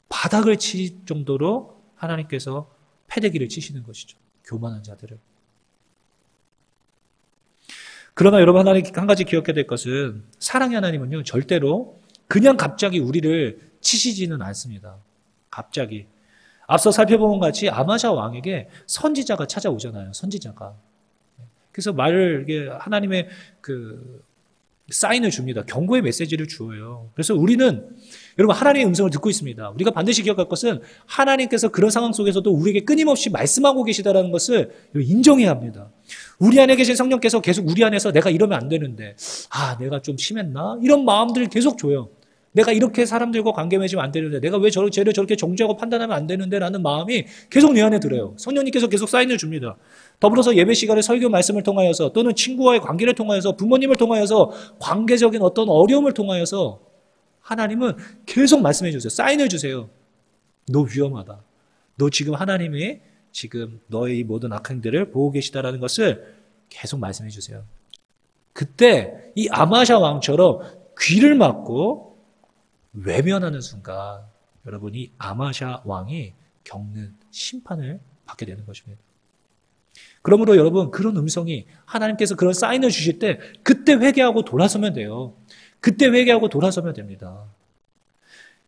바닥을 칠 정도로 하나님께서 패대기를 치시는 것이죠. 교만한 자들을. 그러나 여러분, 하나님 한 가지 기억해야 될 것은 사랑의 하나님은요, 절대로 그냥 갑자기 우리를 치시지는 않습니다. 갑자기. 앞서 살펴본 것 같이 아마샤 왕에게 선지자가 찾아오잖아요. 선지자가. 그래서 하나님의 사인을 줍니다. 경고의 메시지를 주어요. 그래서 우리는 여러분 하나님의 음성을 듣고 있습니다. 우리가 반드시 기억할 것은 하나님께서 그런 상황 속에서도 우리에게 끊임없이 말씀하고 계시다는 것을 인정해야 합니다. 우리 안에 계신 성령께서 계속 우리 안에서 내가 이러면 안 되는데 내가 좀 심했나? 이런 마음들을 계속 줘요. 내가 이렇게 사람들과 관계 맺으면 안 되는데 내가 왜 쟤를 저렇게 정죄하고 판단하면 안 되는데 라는 마음이 계속 내 안에 들어요. 성령님께서 계속 사인을 줍니다. 더불어서 예배 시간에 설교 말씀을 통하여서 또는 친구와의 관계를 통하여서 부모님을 통하여서 관계적인 어떤 어려움을 통하여서 하나님은 계속 말씀해 주세요. 사인을 주세요. 너 위험하다. 너 지금 하나님이 지금 너의 이 모든 악행들을 보고 계시다라는 것을 계속 말씀해 주세요. 그때 이 아마샤 왕처럼 귀를 막고 외면하는 순간 여러분이 아마샤 왕이 겪는 심판을 받게 되는 것입니다. 그러므로 여러분 그런 음성이 하나님께서 그런 사인을 주실 때 그때 회개하고 돌아서면 돼요. 그때 회개하고 돌아서면 됩니다.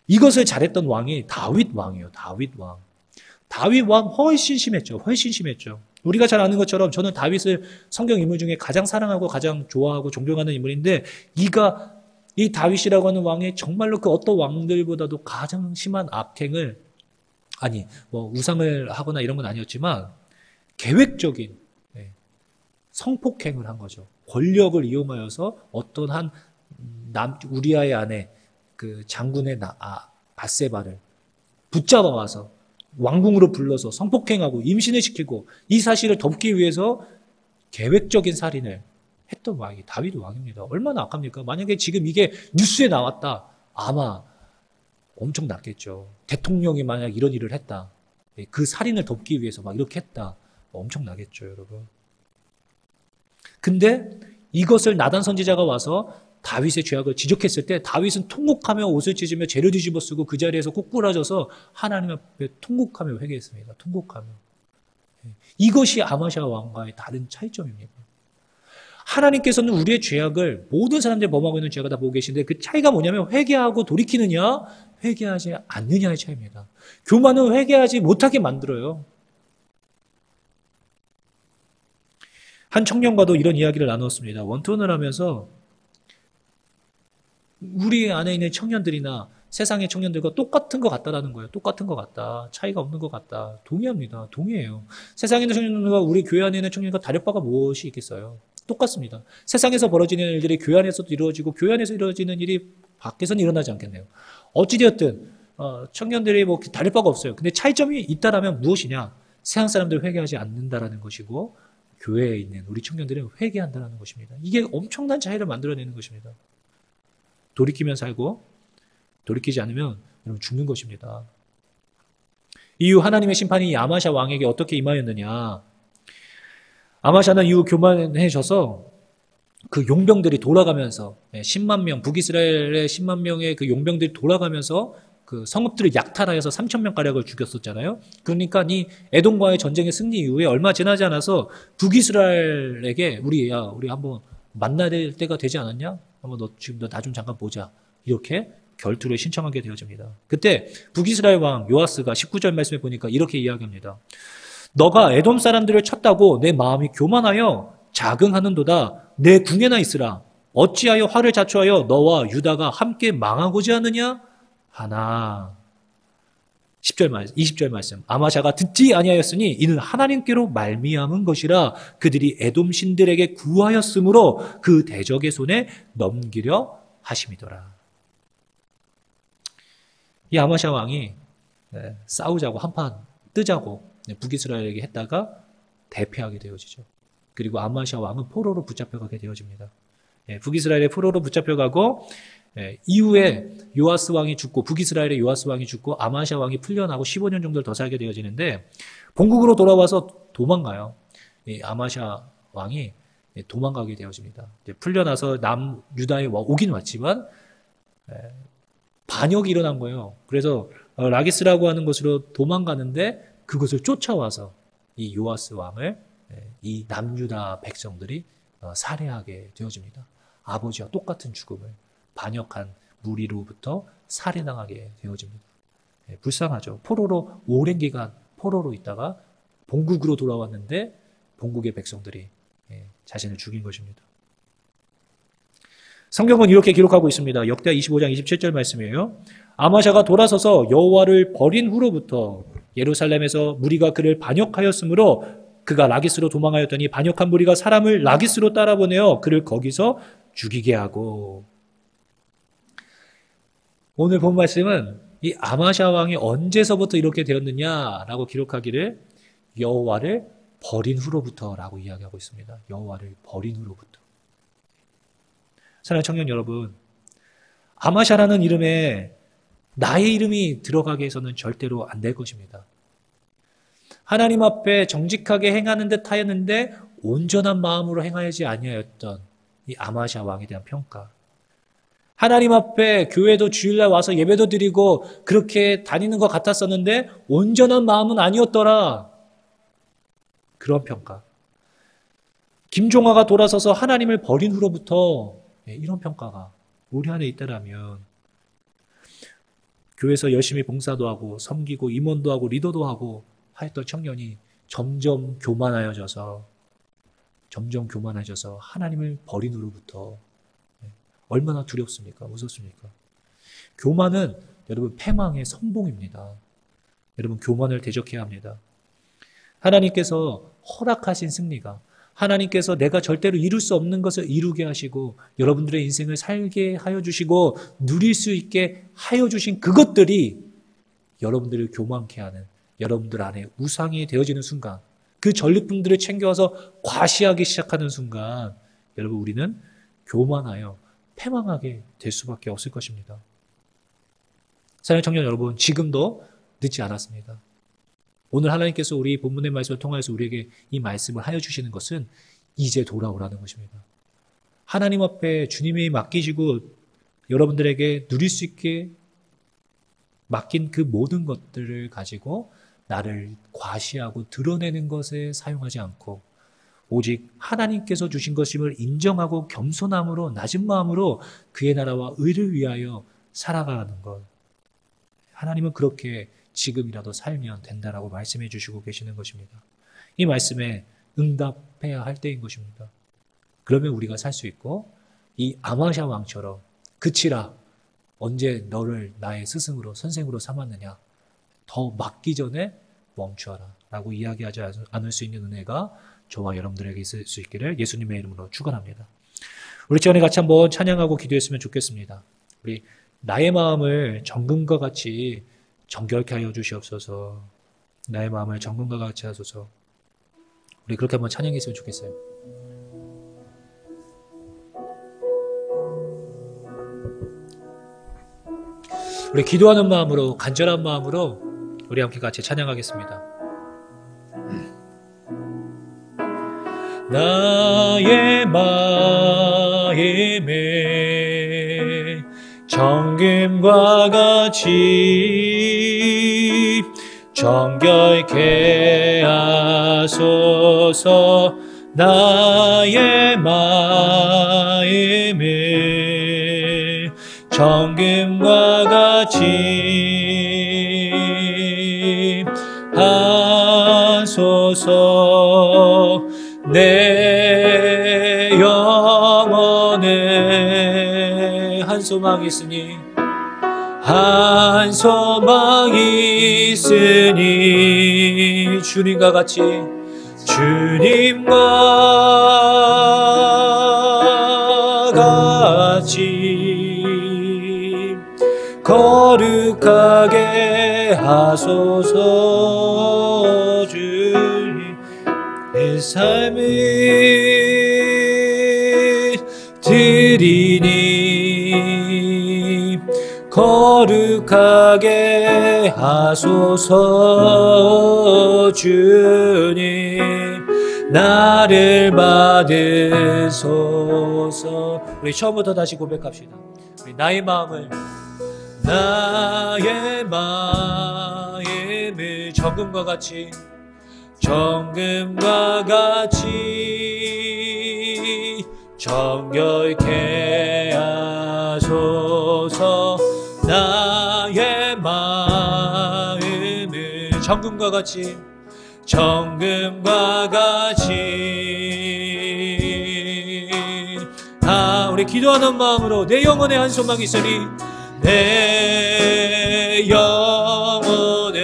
이것을 잘했던 왕이 다윗 왕이에요. 다윗 왕. 다윗 왕 훨씬 심했죠. 훨씬 심했죠. 우리가 잘 아는 것처럼 저는 다윗을 성경 인물 중에 가장 사랑하고 가장 좋아하고 존경하는 인물인데 이 다윗이라고 하는 왕이 정말로 그 어떤 왕들보다도 가장 심한 악행을 우상을 하거나 이런 건 아니었지만 계획적인 성폭행을 한 거죠. 권력을 이용하여서 어떤 한 우리아의 아내 그 장군의 밧세바를 붙잡아 와서 왕궁으로 불러서 성폭행하고 임신을 시키고 이 사실을 덮기 위해서 계획적인 살인을 했던 왕이 다윗 왕입니다. 얼마나 악합니까? 만약에 지금 이게 뉴스에 나왔다. 아마 엄청 났겠죠. 대통령이 만약 이런 일을 했다. 그 살인을 덮기 위해서 막 이렇게 했다. 엄청 나겠죠, 여러분. 근데 이것을 나단 선지자가 와서 다윗의 죄악을 지적했을 때 다윗은 통곡하며 옷을 찢으며 죄를 뒤집어 쓰고 그 자리에서 꿇꾸라져서 하나님 앞에 통곡하며 회개했습니다. 통곡하며. 이것이 아마시아 왕과의 다른 차이점입니다. 하나님께서는 우리의 죄악을 모든 사람들이 범하고 있는 죄가 다 보고 계신데 그 차이가 뭐냐면 회개하고 돌이키느냐 회개하지 않느냐의 차이입니다. 교만은 회개하지 못하게 만들어요. 한 청년과도 이런 이야기를 나눴습니다. 원투원을 하면서 우리 안에 있는 청년들이나 세상의 청년들과 똑같은 것 같다라는 거예요. 똑같은 것 같다. 차이가 없는 것 같다. 동의합니다. 동의해요. 세상에 있는 청년들과 우리 교회 안에 있는 청년과 다를 바가 무엇이 있겠어요? 똑같습니다. 세상에서 벌어지는 일들이 교회 안에서도 이루어지고 교회 안에서 이루어지는 일이 밖에서는 일어나지 않겠네요. 어찌되었든 청년들이 다를 바가 없어요. 근데 차이점이 있다라면 무엇이냐? 세상 사람들 회개하지 않는다라는 것이고 교회에 있는 우리 청년들은 회개한다라는 것입니다. 이게 엄청난 차이를 만들어내는 것입니다. 돌이키면 살고 돌이키지 않으면 여러분 죽는 것입니다. 이후 하나님의 심판이 아마샤 왕에게 어떻게 임하였느냐? 아마샤는 이후 교만해져서 그 용병들이 돌아가면서 10만 명, 북이스라엘의 10만 명의 그 용병들이 돌아가면서 그 성읍들을 약탈하여서 3,000명가량을 죽였었잖아요. 그러니까 이 에돔과의 전쟁의 승리 이후에 얼마 지나지 않아서 북이스라엘에게 우리 한번 만나야 될 때가 되지 않았냐? 한번 너 나 좀 잠깐 보자. 이렇게 결투를 신청하게 되어집니다. 그때 북이스라엘 왕 요아스가 19절 말씀에 보니까 이렇게 이야기합니다. 너가 에돔 사람들을 쳤다고 내 마음이 교만하여 자긍하는도다. 내 궁에나 있으라. 어찌하여 화를 자초하여 너와 유다가 함께 망하고자 하느냐? 하나. 20절 말씀. 아마샤가 듣지 아니하였으니 이는 하나님께로 말미암은 것이라. 그들이 에돔 신들에게 구하였으므로 그 대적의 손에 넘기려 하심이더라. 이 아마샤 왕이 싸우자고 한판 뜨자고 북이스라엘에게 했다가 대패하게 되어지죠. 그리고 아마샤 왕은 포로로 붙잡혀가게 되어집니다. 북이스라엘의 포로로 붙잡혀가고 이후에 요아스 왕이 죽고 북이스라엘의 요아스 왕이 죽고 아마샤 왕이 풀려나고 15년 정도를 더 살게 되어지는데 본국으로 돌아와서 도망가요. 아마샤 왕이 도망가게 되어집니다. 풀려나서 남유다에 오긴 왔지만 반역이 일어난 거예요. 그래서 라기스라고 하는 곳으로 도망가는데 그것을 쫓아와서 이 요아스 왕을 이 남유다 백성들이 살해하게 되어집니다. 아버지와 똑같은 죽음을 반역한 무리로부터 살해당하게 되어집니다. 불쌍하죠. 포로로 오랜 기간 포로로 있다가 본국으로 돌아왔는데 본국의 백성들이 자신을 죽인 것입니다. 성경은 이렇게 기록하고 있습니다. 역대하 25장 27절 말씀이에요. 아마샤가 돌아서서 여호와를 버린 후로부터 예루살렘에서 무리가 그를 반역하였으므로 그가 라기스로 도망하였더니 반역한 무리가 사람을 라기스로 따라보내어 그를 거기서 죽이게 하고. 오늘 본 말씀은 이 아마샤 왕이 언제서부터 이렇게 되었느냐라고 기록하기를 여호와를 버린 후로부터라고 이야기하고 있습니다. 여호와를 버린 후로부터. 사랑하는 청년 여러분, 아마샤라는 이름에 나의 이름이 들어가게 해서는 절대로 안 될 것입니다. 하나님 앞에 정직하게 행하는 듯 하였는데 온전한 마음으로 행하지 아니하였던 이 아마샤 왕에 대한 평가. 하나님 앞에 교회도 주일날 와서 예배도 드리고 그렇게 다니는 것 같았었는데 온전한 마음은 아니었더라. 그런 평가. 김종화가 돌아서서 하나님을 버린 후로부터 이런 평가가 우리 안에 있다라면 교회에서 열심히 봉사도 하고 섬기고 임원도 하고 리더도 하고 하였던 청년이 점점 교만해져서 하나님을 버림으로부터 얼마나 두렵습니까? 무섭습니까? 교만은 여러분 패망의 선봉입니다. 여러분 교만을 대적해야 합니다. 하나님께서 허락하신 승리가, 하나님께서 내가 절대로 이룰 수 없는 것을 이루게 하시고 여러분들의 인생을 살게 하여 주시고 누릴 수 있게 하여 주신 그것들이 여러분들을 교만케 하는, 여러분들 안에 우상이 되어지는 순간, 그 전리품들을 챙겨와서 과시하기 시작하는 순간 여러분 우리는 교만하여 패망하게 될 수밖에 없을 것입니다. 사랑하는 청년 여러분, 지금도 늦지 않았습니다. 오늘 하나님께서 우리 본문의 말씀을 통하여서 우리에게 이 말씀을 하여 주시는 것은 이제 돌아오라는 것입니다. 하나님 앞에 주님이 맡기시고 여러분들에게 누릴 수 있게 맡긴 그 모든 것들을 가지고 나를 과시하고 드러내는 것에 사용하지 않고 오직 하나님께서 주신 것임을 인정하고 겸손함으로 낮은 마음으로 그의 나라와 의를 위하여 살아가는 것. 하나님은 그렇게 지금이라도 살면 된다라고 말씀해 주시고 계시는 것입니다. 이 말씀에 응답해야 할 때인 것입니다. 그러면 우리가 살 수 있고 이 아마샤 왕처럼 그치라 언제 너를 나의 스승으로 선생으로 삼았느냐 더 막기 전에 멈추어라 라고 이야기하지 않을 수 있는 은혜가 저와 여러분들에게 있을 수 있기를 예수님의 이름으로 축원합니다. 우리 시간에 같이 한번 찬양하고 기도했으면 좋겠습니다. 우리 나의 마음을 정금과 같이 정결케 하여 주시옵소서. 나의 마음을 정금과 같이 하소서. 우리 그렇게 한번 찬양했으면 좋겠어요. 우리 기도하는 마음으로, 간절한 마음으로 우리 함께 같이 찬양하겠습니다. 나의 마음에 정금과 같이 정결케 하소서. 나의 마음에 정금과 같이 하소서. 내 영혼에 한 소망이 있으니 한 소망이 있으니 주님과 같이 거룩하게 하소서. 주님 내 삶을 드리니 거룩하게 하소서. 주님 나를 받으소서. 우리 처음부터 다시 고백합시다. 우리 나의 마음을 정금과 같이 정결케 하소서. 나의 마음을 정금과 같이 우리 기도하는 마음으로 내 영혼에 한 소망이 있으니 내 영혼에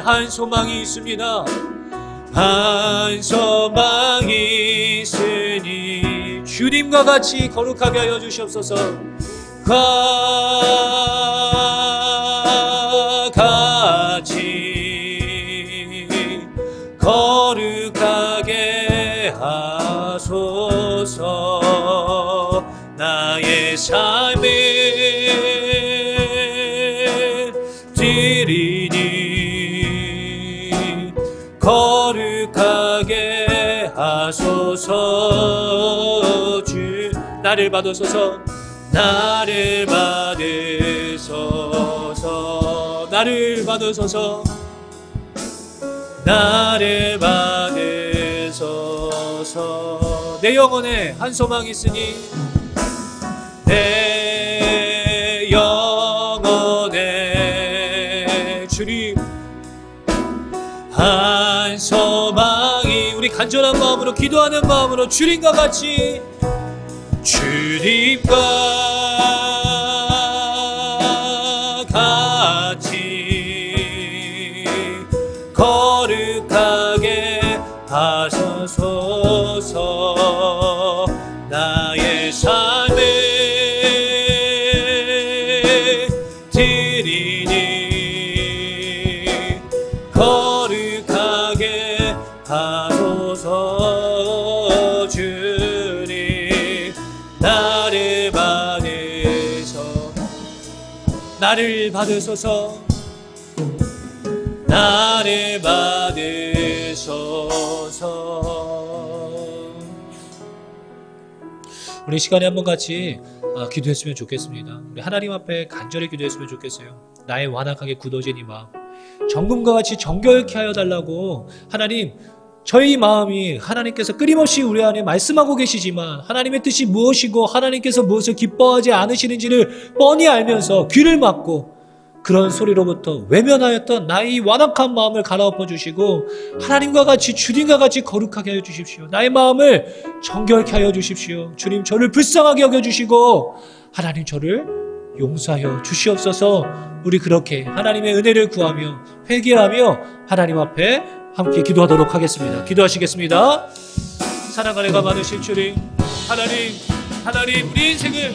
한 소망이 있습니다. 한 소망이 있으니 주님과 같이 거룩하게 하여 주시옵소서. 같이 거룩하게 하소서. 나의 삶을 드리니 거룩하게 하소서. 주 나를 받으소서. 나를 받으소서. 나를 받으소서. 나를 받으소서. 내 영혼에 한 소망이 있으니 내 영혼에 주님 한 소망이. 우리 간절한 마음으로 기도하는 마음으로 주님과 같이 주님과 같이 거룩하게 하소서. 나의 삶을 드리니 거룩하게 하소서. 주님 나를 받으소서. 나를 받으소서. 우리 시간에 한번 같이 기도했으면 좋겠습니다. 우리 하나님 앞에 간절히 기도했으면 좋겠어요. 나의 완악하게 굳어진 이 마음 정금과 같이 정결케 하여 달라고. 하나님, 저희 마음이 하나님께서 끊임없이 우리 안에 말씀하고 계시지만 하나님의 뜻이 무엇이고 하나님께서 무엇을 기뻐하지 않으시는지를 뻔히 알면서 귀를 막고 그런 소리로부터 외면하였던 나의 완악한 마음을 갈아엎어 주시고 하나님과 같이 주님과 같이 거룩하게 하여 주십시오. 나의 마음을 정결케 하여 주십시오. 주님, 저를 불쌍하게 여겨주시고 하나님, 저를 용서하여 주시옵소서. 우리 그렇게 하나님의 은혜를 구하며 회개하며 하나님 앞에 함께 기도하도록 하겠습니다. 기도하시겠습니다. 사랑과 은혜가 많으신 주님, 하나님 우리 인생을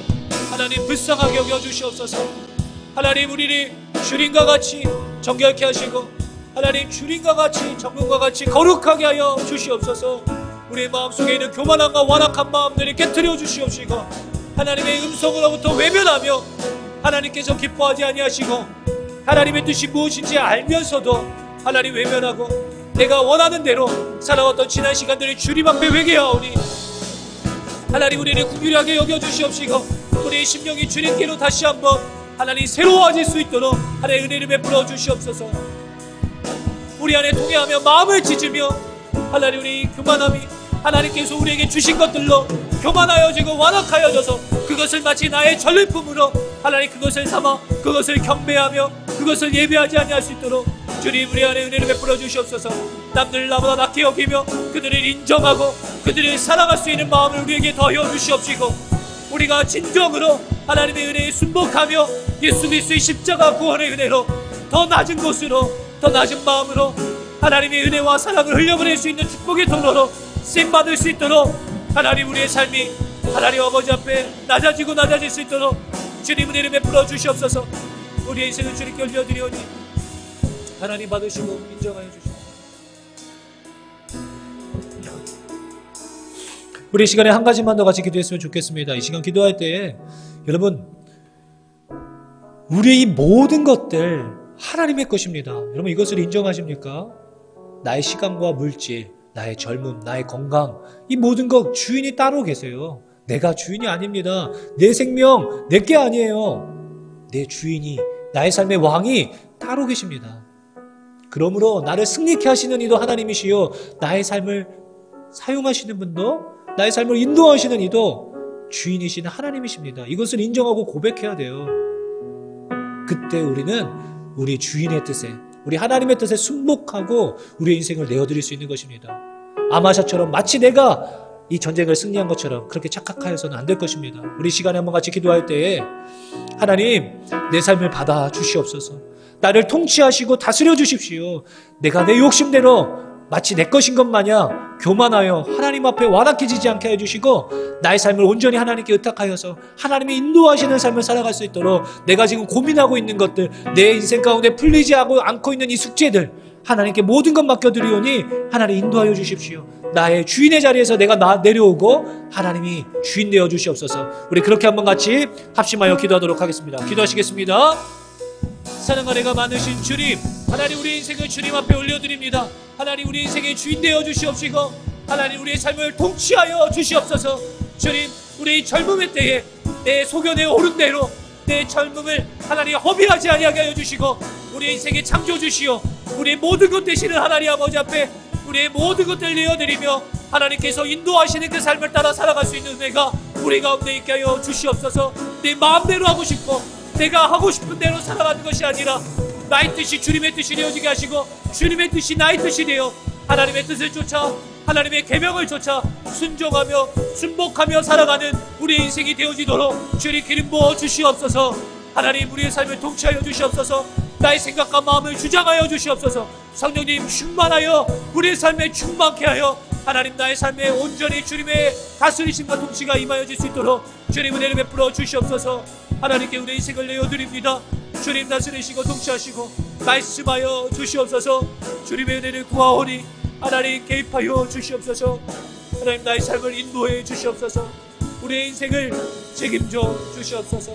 하나님 불쌍하게 여겨주시옵소서. 하나님, 우리를 주님과 같이 정결케 하시고 하나님, 주님과 같이 정금과 같이 거룩하게 하여 주시옵소서. 우리의 마음속에 있는 교만함과 완악한 마음들을 깨트려 주시옵시고 하나님의 음성으로부터 외면하며 하나님께서 기뻐하지 아니하시고 하나님의 뜻이 무엇인지 알면서도 하나님 외면하고 내가 원하는 대로 살아왔던 지난 시간들을 주님 앞에 회개하오니 하나님, 우리를 긍휼하게 여겨주시옵시고 우리의 심령이 주님께로 다시 한번 하나님 새로워질 수 있도록 하나님의 은혜를 베풀어 주시옵소서. 우리 안에 통회하며 마음을 찢으며 하나님, 우리 교만함이 하나님께서 우리에게 주신 것들로 교만하여지고 완악하여져서 그것을 마치 나의 전리품으로 하나님 그것을 삼아 그것을 경배하며 그것을 예배하지 아니할 수 있도록 주님, 우리 안에 은혜를 베풀어 주시옵소서. 남들을 나보다 낮게 여기며 그들을 인정하고 그들을 사랑할 수 있는 마음을 우리에게 더하여 주시옵시고 우리가 진정으로 하나님의 은혜에 순복하며 예수 그리스도의 십자가 구원의 은혜로 더 낮은 곳으로 더 낮은 마음으로 하나님의 은혜와 사랑을 흘려보낼 수 있는 축복의 통로로 쓰임받을 수 있도록 하나님, 우리의 삶이 하나님 아버지 앞에 낮아질 수 있도록 주님 은혜를 베풀어 주시옵소서. 우리의 인생을 주님께 올려드리오니 하나님 받으시고 인정하여 주시옵소서. 우리 시간에 한 가지만 더 같이 기도했으면 좋겠습니다. 이 시간 기도할 때 여러분, 우리의 이 모든 것들 하나님의 것입니다. 여러분, 이것을 인정하십니까? 나의 시간과 물질, 나의 젊음, 나의 건강, 이 모든 것 주인이 따로 계세요. 내가 주인이 아닙니다. 내 생명 내게 아니에요. 내 주인이, 나의 삶의 왕이 따로 계십니다. 그러므로 나를 승리케 하시는 이도 하나님이시요 나의 삶을 사용하시는 분도, 나의 삶을 인도하시는 이도 주인이신 하나님이십니다. 이것을 인정하고 고백해야 돼요. 그때 우리는 우리 주인의 뜻에, 우리 하나님의 뜻에 순복하고 우리의 인생을 내어드릴 수 있는 것입니다. 아마샤처럼 마치 내가 이 전쟁을 승리한 것처럼 그렇게 착각하여서는 안 될 것입니다. 우리 시간에 한번 같이 기도할 때에 하나님, 내 삶을 받아 주시옵소서. 나를 통치하시고 다스려 주십시오. 내가 내 욕심대로 마치 내 것인 것 마냥 교만하여 하나님 앞에 완악해지지 않게 해주시고 나의 삶을 온전히 하나님께 의탁하여서 하나님이 인도하시는 삶을 살아갈 수 있도록 내가 지금 고민하고 있는 것들, 내 인생 가운데 풀리지 않고 있는 이 숙제들 하나님께 모든 것 맡겨드리오니 하나님 인도하여 주십시오. 나의 주인의 자리에서 내가 내려오고 하나님이 주인 되어 주시옵소서. 우리 그렇게 한번 같이 합심하여 기도하도록 하겠습니다. 기도하시겠습니다. 사랑과 은혜가 많으신 주님, 하나님, 우리 인생을 주님 앞에 올려드립니다. 하나님, 우리 인생의 주인 되어 주시옵시고 하나님, 우리의 삶을 통치하여 주시옵소서. 주님, 우리 젊음의 때에 내 소견에 오른 대로 내 젊음을 하나님 허비하지 아니하게 하여 주시고 우리 인생의 창조주시오 우리의 모든 것 되시는 하나님 아버지 앞에 우리의 모든 것들을 내어드리며 하나님께서 인도하시는 그 삶을 따라 살아갈 수 있는 은혜가 우리 가운데 있게 하여 주시옵소서. 내 마음대로 하고 싶고 내가 하고 싶은 대로 살아가는 것이 아니라 나의 뜻이 주님의 뜻이 되어지게 하시고 주님의 뜻이 나의 뜻이 되어 하나님의 뜻을 쫓아 하나님의 계명을 쫓아 순종하며 순복하며 살아가는 우리의 인생이 되어지도록 주님 기름 부어 주시옵소서. 하나님 우리의 삶을 통치하여 주시옵소서. 나의 생각과 마음을 주장하여 주시옵소서. 성령님 충만하여 우리의 삶에 충만케 하여 하나님 나의 삶에 온전히 주님의 다스리심과 통치가 임하여 질 수 있도록 주님 은혜를 베풀어 주시옵소서. 하나님께 우리의 인생을 내어드립니다. 주님 다스리시고 통치하시고 말씀하여 주시옵소서. 주님의 은혜를 구하오니 하나님 개입하여 주시옵소서. 하나님 나의 삶을 인도해 주시옵소서. 우리의 인생을 책임져 주시옵소서.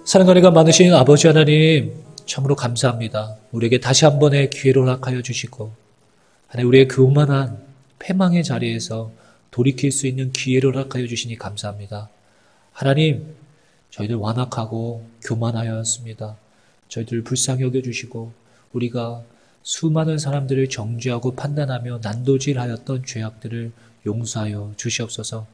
사랑과 은혜가 많으신 아버지 하나님, 참으로 감사합니다. 우리에게 다시 한 번의 기회를 허락하여 주시고 하나님 우리의 그만한 패망의 자리에서 돌이킬 수 있는 기회를 허락하여 주시니 감사합니다. 하나님, 저희들 완악하고 교만하였습니다. 저희들 불쌍히 여겨주시고 우리가 수많은 사람들을 정죄하고 판단하며 난도질하였던 죄악들을 용서하여 주시옵소서.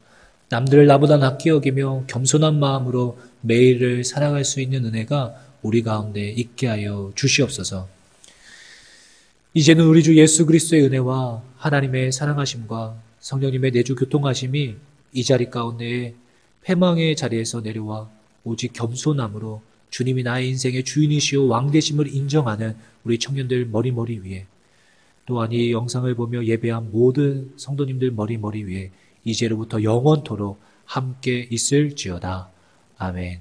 남들을 나보다 낮게 여기며 겸손한 마음으로 매일을 살아갈 수 있는 은혜가 우리 가운데 있게 하여 주시옵소서. 이제는 우리 주 예수 그리스도의 은혜와 하나님의 사랑하심과 성령님의 내주 교통하심이 이 자리 가운데에 패망의 자리에서 내려와 오직 겸손함으로 주님이 나의 인생의 주인이시오 왕 되심을 인정하는 우리 청년들 머리 위에, 또한 이 영상을 보며 예배한 모든 성도님들 머리 위에 이제로부터 영원토록 함께 있을지어다. 아멘.